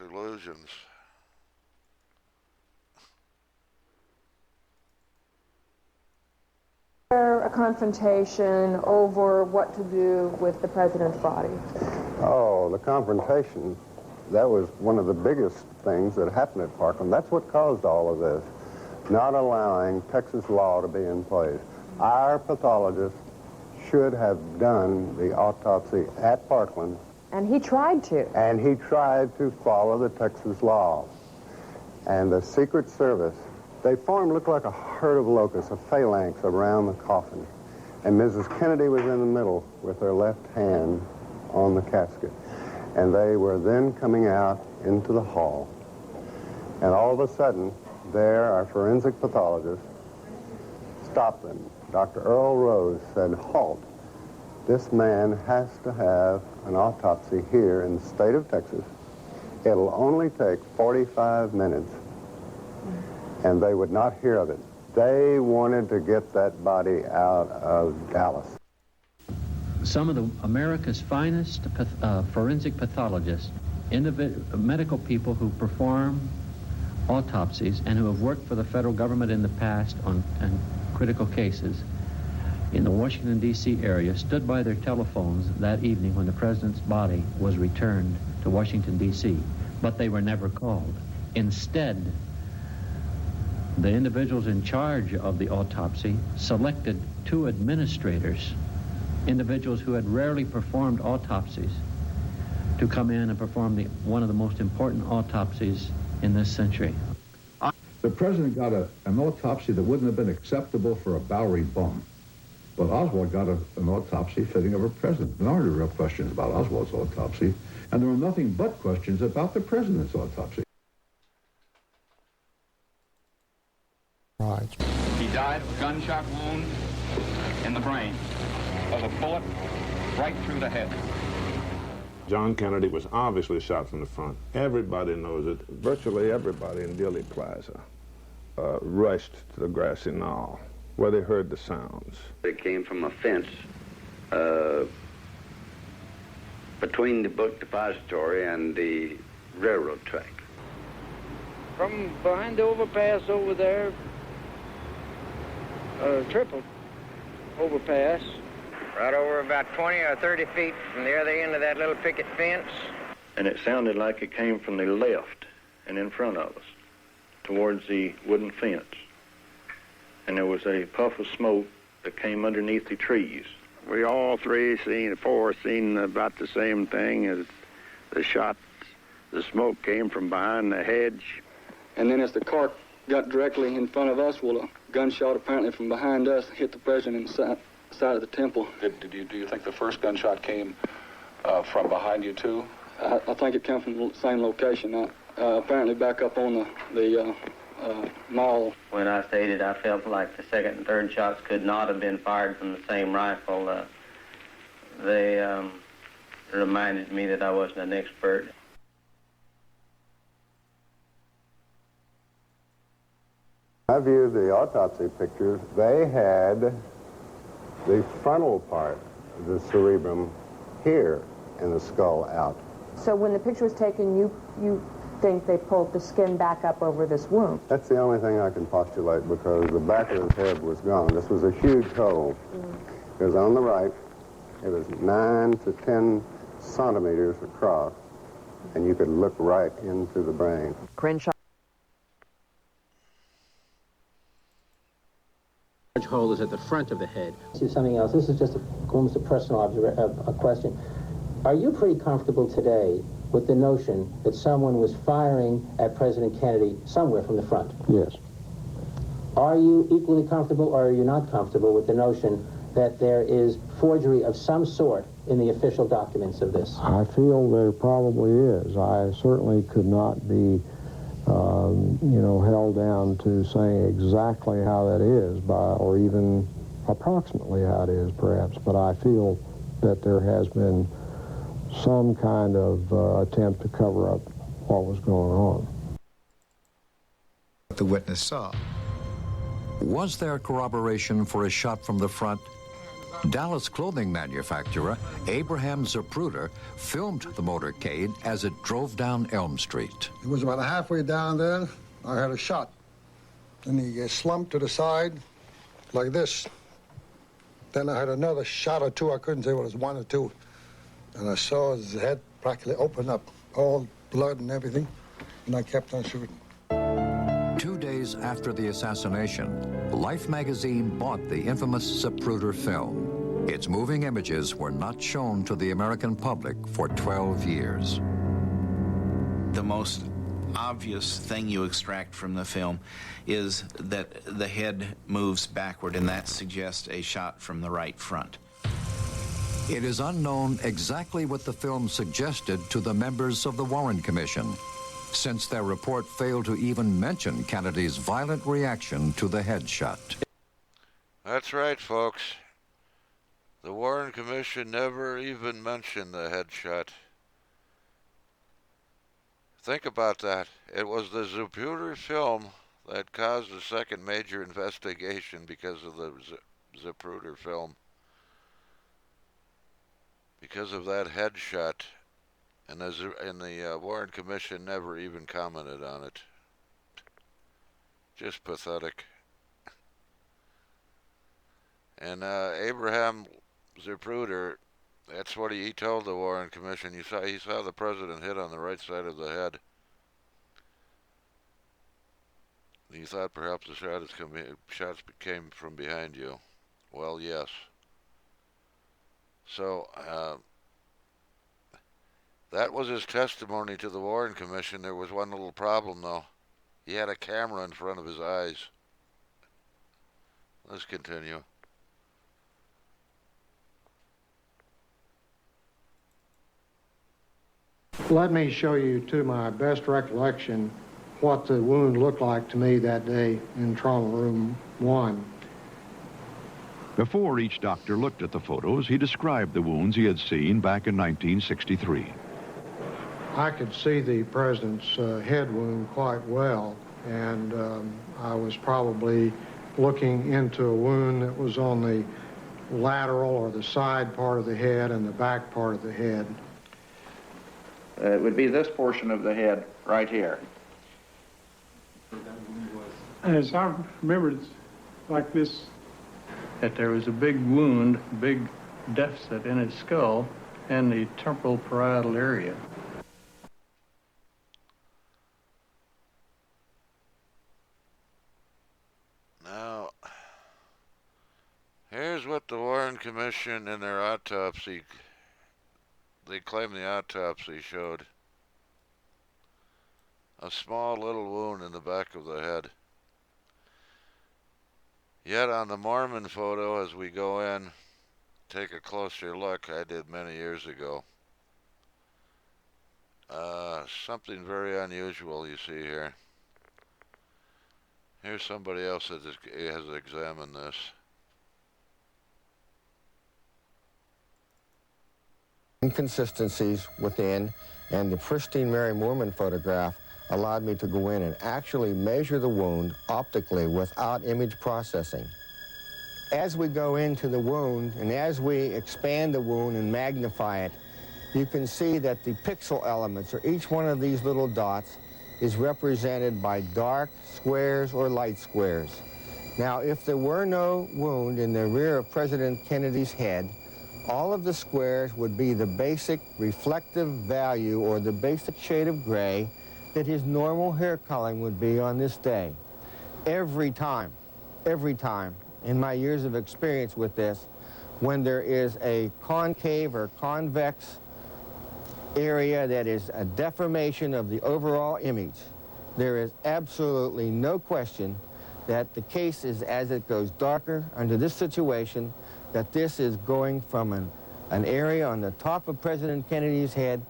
illusions. A confrontation over what to do with the president's body? Oh, the confrontation, that was one of the biggest things that happened at Parkland. That's what caused all of this, not allowing Texas law to be in place. Our pathologist should have done the autopsy at Parkland. And he tried to. And he tried to follow the Texas law. And the Secret Service, they looked like a herd of locusts, a phalanx around the coffin. And Mrs. Kennedy was in the middle with her left hand on the casket. And they were then coming out into the hall. And all of a sudden, there, our forensic pathologist stopped them. Dr. Earl Rose said, "Halt. This man has to have an autopsy here in the state of Texas. It'll only take 45 minutes." And they would not hear of it. They wanted to get that body out of Dallas. Some of America's finest forensic pathologists, medical people who perform autopsies and who have worked for the federal government in the past on critical cases in the Washington, D.C. area, stood by their telephones that evening when the president's body was returned to Washington, D.C., but they were never called. Instead, the individuals in charge of the autopsy selected 2 administrators, individuals who had rarely performed autopsies, to come in and perform one of the most important autopsies in this century. The president got an autopsy that wouldn't have been acceptable for a Bowery bum. But Oswald got an autopsy fitting of a president. There aren't real questions about Oswald's autopsy, and there were nothing but questions about the president's autopsy. Right. He died of a gunshot wound in the brain, of a bullet right through the head. John Kennedy was obviously shot from the front. Everybody knows it. Virtually everybody in Dealey Plaza rushed to the grassy knoll where they heard the sounds. It came from a fence between the book depository and the railroad track. From behind the overpass over there, triple overpass. Right over about 20 or 30 feet from the other end of that little picket fence. And it sounded like it came from the left and in front of us, towards the wooden fence. And there was a puff of smoke that came underneath the trees. We all four seen about the same thing as the shot. The smoke came from behind the hedge. And then as the car got directly in front of us, well, a gunshot apparently from behind us hit the president inside of the temple. Do you think the first gunshot came from behind you too? I think it came from the same location. Apparently back up on the mall. When I stated I felt like the second and third shots could not have been fired from the same rifle, they reminded me that I wasn't an expert. I viewed the autopsy pictures. They had the frontal part of the cerebrum here and the skull out. So when the picture was taken, you think they pulled the skin back up over this wound? That's the only thing I can postulate, because the back of his head was gone. This was a huge hole. It was on the right. It was 9 to 10 centimeters across, and you could look right into the brain. Crenshaw. Large hole is at the front of the head. See something else. This is just almost a personal a question. Are you pretty comfortable today with the notion that someone was firing at President Kennedy somewhere from the front? Yes. Are you equally comfortable, or are you not comfortable with the notion that there is forgery of some sort in the official documents of this? I feel there probably is. I certainly could not be held down to saying exactly how that is, or even approximately how it is, perhaps. But I feel that there has been some kind of attempt to cover up what was going on. What the witness saw. Was there corroboration for a shot from the front? Dallas clothing manufacturer Abraham Zapruder filmed the motorcade as it drove down Elm Street. It was about halfway down there, I had a shot. And he slumped to the side like this. Then I had another shot or two. I couldn't say what it was, one or two. And I saw his head practically open up, all blood and everything. And I kept on shooting. 2 days after the assassination, Life magazine bought the infamous Zapruder film. Its moving images were not shown to the American public for 12 years. The most obvious thing you extract from the film is that the head moves backward, and that suggests a shot from the right front. It is unknown exactly what the film suggested to the members of the Warren Commission, since their report failed to even mention Kennedy's violent reaction to the headshot. That's right, folks. The Warren Commission never even mentioned the headshot. Think about that. It was the Zapruder film that caused the second major investigation because of the Zapruder film. Because of that headshot. And the Warren Commission never even commented on it. Just pathetic. And Abraham Zapruder, that's what he told the Warren Commission. He saw the president hit on the right side of the head. He thought perhaps the shots came from behind you. Well, yes. So, that was his testimony to the Warren Commission. There was one little problem, though. He had a camera in front of his eyes. Let's continue. Let me show you, to my best recollection, what the wound looked like to me that day in Trauma Room 1. Before each doctor looked at the photos, he described the wounds he had seen back in 1963. I could see the president's head wound quite well, and I was probably looking into a wound that was on the lateral or the side part of the head and the back part of the head. It would be this portion of the head right here. As I remember, it's like this, that there was a big wound, big deficit in his skull and the temporal parietal area. Now, here's what the Warren Commission in their autopsy, they claim the autopsy showed. A small little wound in the back of the head. Yet on the Mormon photo, as we go in, take a closer look, I did many years ago. Something very unusual you see here. Here's somebody else that has examined this. Inconsistencies within, and the pristine Mary Moorman photograph allowed me to go in and actually measure the wound optically without image processing. As we go into the wound and as we expand the wound and magnify it, you can see that the pixel elements, or each one of these little dots, is represented by dark squares or light squares. Now, if there were no wound in the rear of President Kennedy's head, all of the squares would be the basic reflective value or the basic shade of gray that his normal hair coloring would be on this day. Every time, in my years of experience with this, when there is a concave or convex area that is a deformation of the overall image, there is absolutely no question that the case is, as it goes darker under this situation, that this is going from an area on the top of President Kennedy's head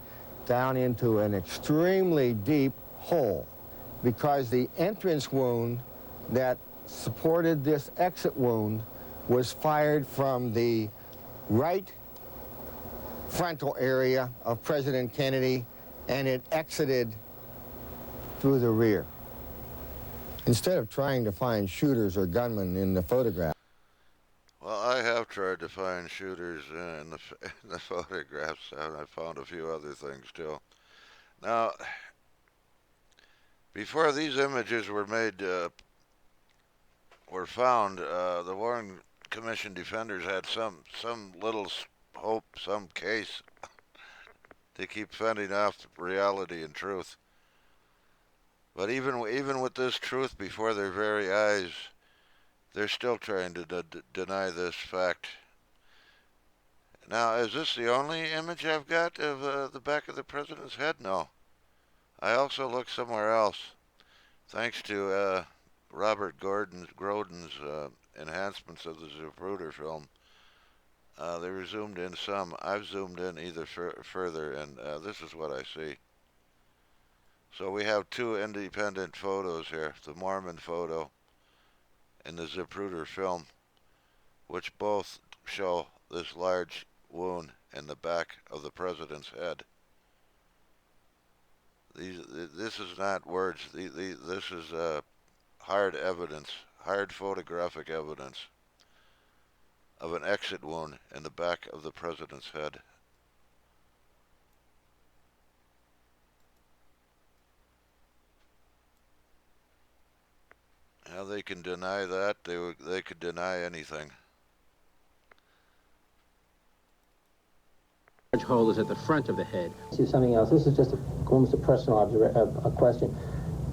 down into an extremely deep hole, because the entrance wound that supported this exit wound was fired from the right frontal area of President Kennedy, and it exited through the rear. Instead of trying to find shooters or gunmen in the photograph. Well, I have tried to find shooters in the photographs, and I found a few other things too. Now, before these images were found, the Warren Commission defenders had some little hope, some case to keep fending off reality and truth. But even with this truth before their very eyes, they're still trying to deny this fact. Now, is this the only image I've got of the back of the president's head? No. I also looked somewhere else. Thanks to Robert Grodin's enhancements of the Zapruder film, they were zoomed in some. I've zoomed in either further, and this is what I see. So we have two independent photos here, the Mormon photo and the Zapruder film, which both show this large wound in the back of the president's head. This is not words. This is hard evidence, hard photographic evidence of an exit wound in the back of the president's head. How they can deny that? They could deny anything. Large hole is at the front of the head. See something else. This is just almost a personal a question.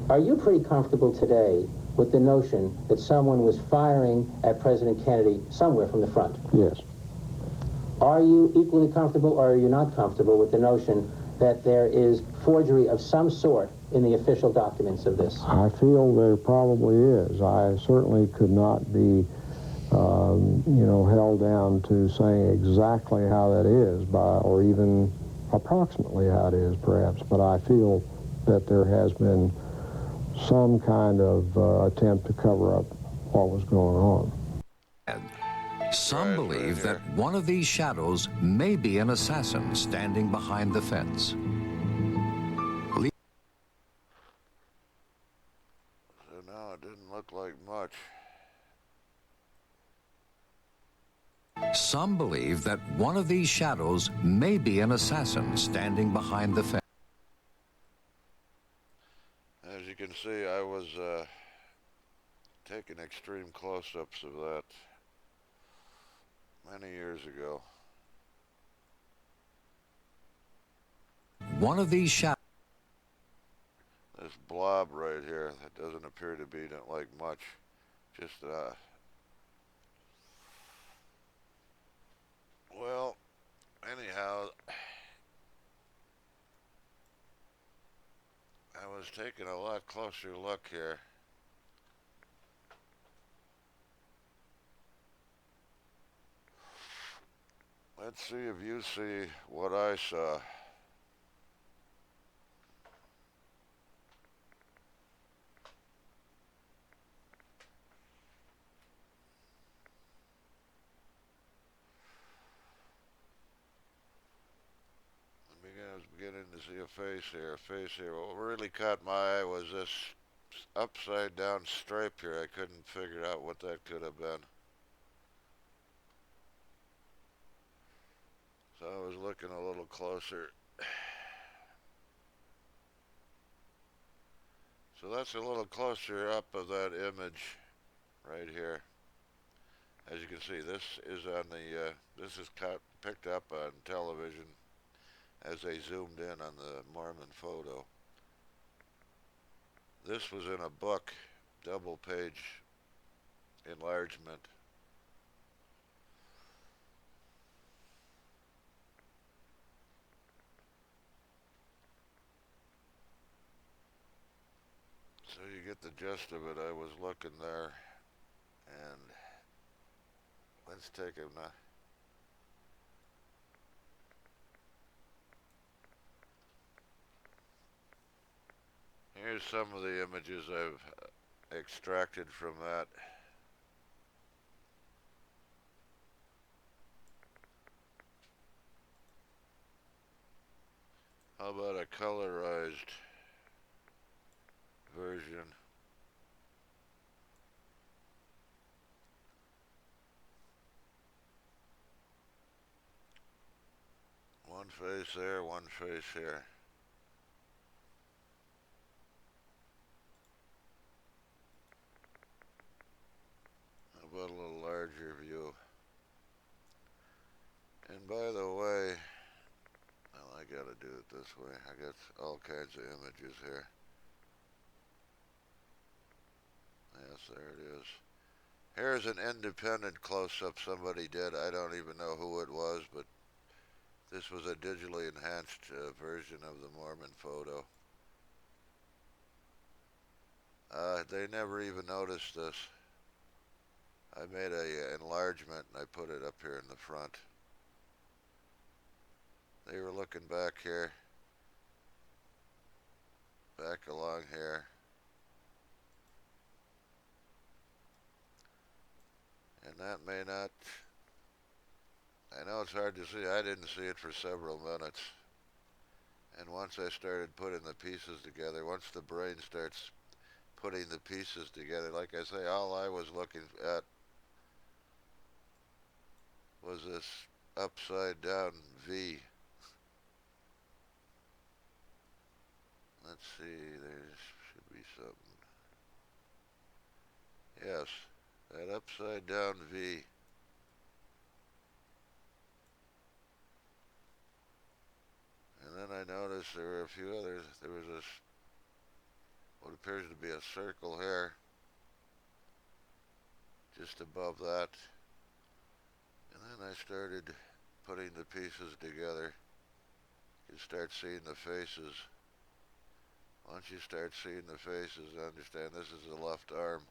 Are you pretty comfortable today with the notion that someone was firing at President Kennedy somewhere from the front? Yes. Are you equally comfortable, or are you not comfortable with the notion that there is forgery of some sort in the official documents of this? I feel there probably is. I certainly could not be, held down to saying exactly how that is, or even approximately how it is, perhaps. But I feel that there has been some kind of attempt to cover up what was going on. Some believe that one of these shadows may be an assassin standing behind the fence. So now it didn't look like much. Some believe that one of these shadows may be an assassin standing behind the fence. As you can see, I was taking extreme close-ups of that many years ago. One of these shadows. This blob right here, that doesn't appear to be like much. Just, well, anyhow, I was taking a lot closer look here. Let's see if you see what I saw. I was beginning to see a face here. What really caught my eye was this upside down stripe here. I couldn't figure out what that could have been. So I was looking a little closer. So that's a little closer up of that image right here. As you can see, this is on the this is picked up on television as they zoomed in on the Mormon photo. This was in a book, double page enlargement. So you get the gist of it. I was looking there, and let's take a here's some of the images I've extracted from that. How about a colorized version? One face there, one face here. How about a little larger view? And by the way, well, I gotta do it this way. I got all kinds of images here. Yes, there it is. Here's an independent close-up somebody did. I don't even know who it was, but this was a digitally enhanced version of the Mormon photo. They never even noticed this. I made a enlargement and I put it up here in the front. They were looking back here, back along here. And that may not, I know it's hard to see. I didn't see it for several minutes. And once I started putting the pieces together, once the brain starts putting the pieces together, like I say, all I was looking at was this upside down V. Let's see, there should be something. Yes, that upside down V. And then I noticed there were a few others. There was this, what appears to be a circle here, just above that. And then I started putting the pieces together. You start seeing the faces. Once you start seeing the faces, understand this is the left arm.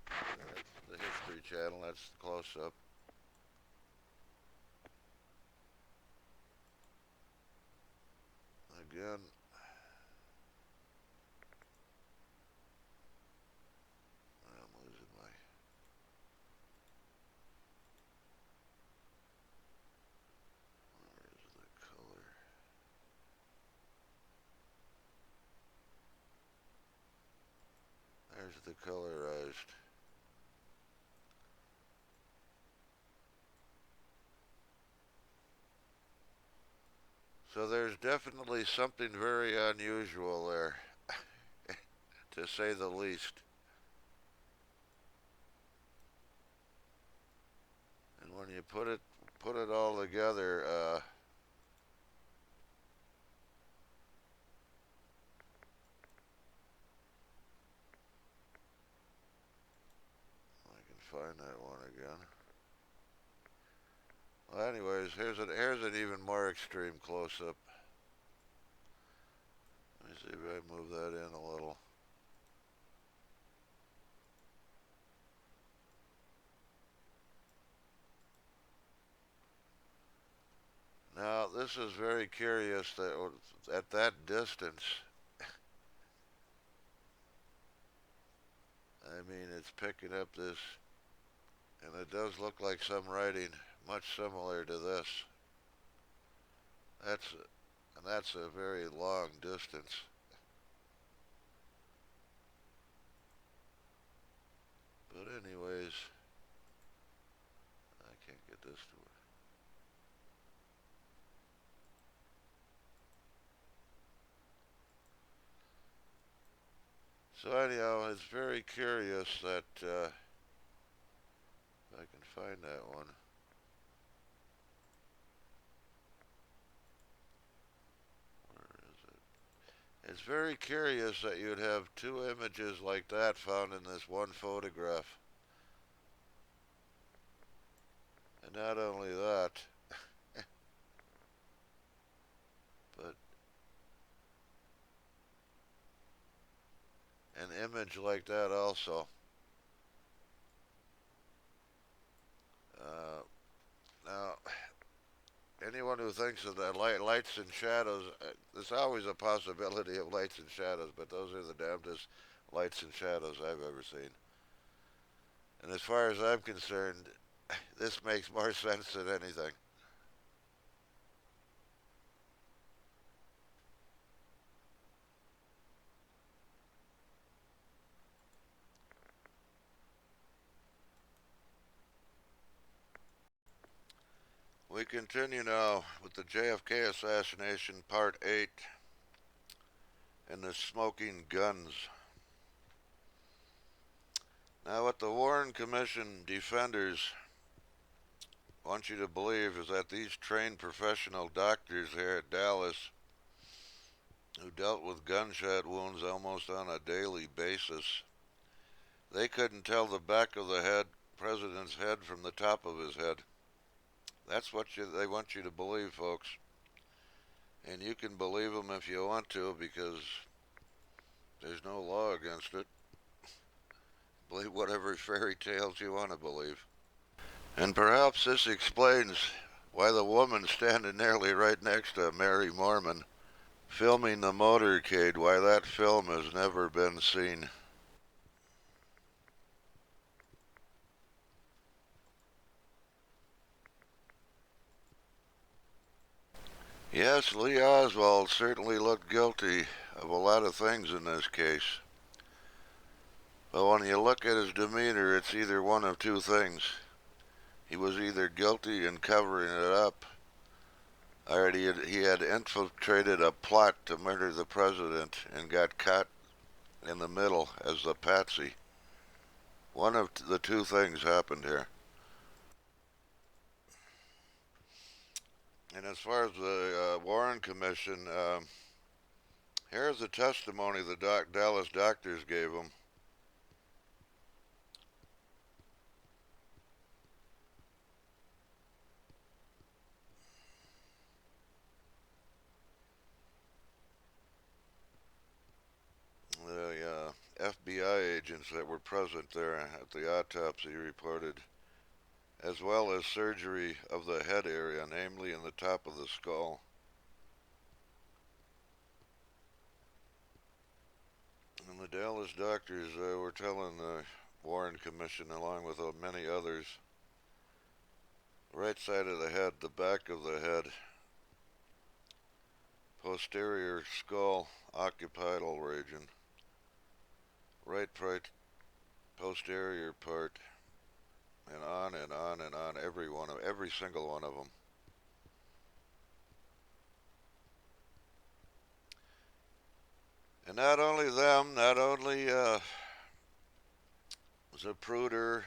That's the History Channel, that's the close-up. Again, I'm losing my... Where is the color? There's the colorized. So there's definitely something very unusual there, to say the least. And when you put it all together, I can find that one again. Well, anyways, here's an even more extreme close-up. Let me see if I move that in a little. Now, this is very curious that at that distance, I mean, it's picking up this, and it does look like some writing much similar to this. That's a very long distance. But anyways, I can't get this to work. So anyhow, it's very curious that, if I can find that one. Where is it? It's very curious that you'd have two images like that found in this one photograph. And not only that, but an image like that also. Now, anyone who thinks of that lights and shadows, there's always a possibility of lights and shadows, but those are the damnedest lights and shadows I've ever seen. And as far as I'm concerned, this makes more sense than anything. We continue now with the JFK Assassination, Part 8, and the smoking guns. Now, what the Warren Commission defenders want you to believe is that these trained professional doctors here at Dallas, who dealt with gunshot wounds almost on a daily basis, they couldn't tell the back of the president's head from the top of his head. That's what they want you to believe, folks. And you can believe them if you want to, because there's no law against it. Believe whatever fairy tales you want to believe. And perhaps this explains why the woman standing nearly right next to Mary Mormon filming the motorcade, why that film has never been seen. Yes, Lee Oswald certainly looked guilty of a lot of things in this case. But when you look at his demeanor, it's either one of two things. He was either guilty in covering it up, or he had infiltrated a plot to murder the president and got caught in the middle as the patsy. One of the two things happened here. And as far as the Warren Commission, here's the testimony the Dallas doctors gave him. The FBI agents that were present there at the autopsy reported, as well as surgery of the head area, namely in the top of the skull. And the Dallas doctors were telling the Warren Commission, along with many others, right side of the head, the back of the head, posterior skull occipital region, right posterior part, and on and on and on, every single one of them. And not only them, not only Zapruder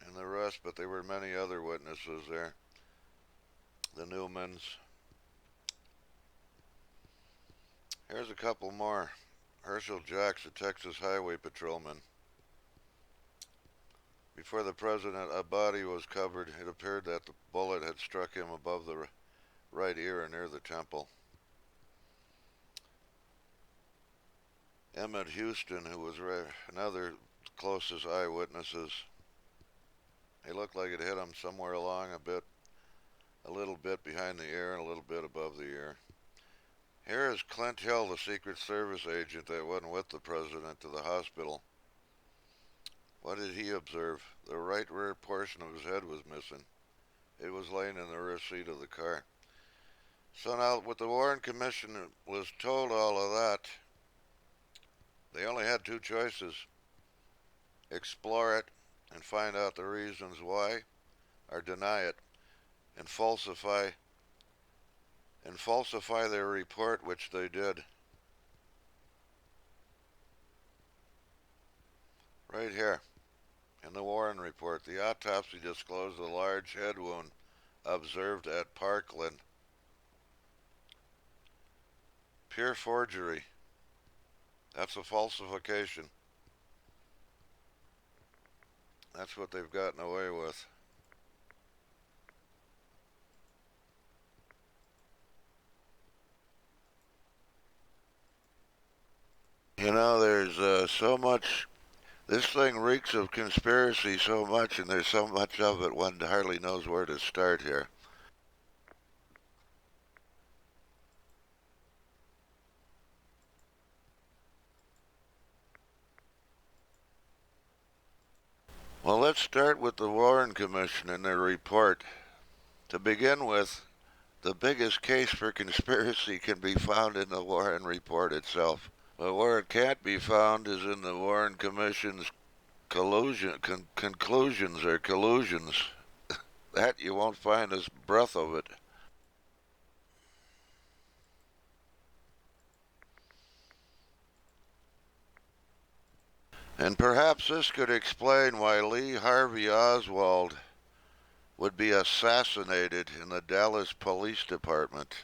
and the rest, but there were many other witnesses there. The Newmans. Here's a couple more. Herschel Jacks, a Texas highway patrolman. Before the president, a body was covered. It appeared that the bullet had struck him above the right ear near the temple. Emmett Houston, who was another closest eyewitnesses. He looked like it hit him somewhere along a little bit behind the ear and a little bit above the ear. Here is Clint Hill, the Secret Service agent that went with the president to the hospital. What did he observe? The right rear portion of his head was missing. It was laying in the rear seat of the car. So now, with the Warren Commission was told all of that, they only had two choices. Explore it and find out the reasons why, or deny it and falsify their report, which they did. Right here in the Warren report, the autopsy disclosed a large head wound observed at Parkland. Pure forgery. That's a falsification. That's what they've gotten away with. You know, there's so much. This thing reeks of conspiracy so much, and there's so much of it, one hardly knows where to start here. Well, let's start with the Warren Commission and their report. To begin with, the biggest case for conspiracy can be found in the Warren report itself. But where it can't be found is in the Warren Commission's conclusions or collusions. that you won't find a breath of it. And perhaps this could explain why Lee Harvey Oswald would be assassinated in the Dallas Police Department.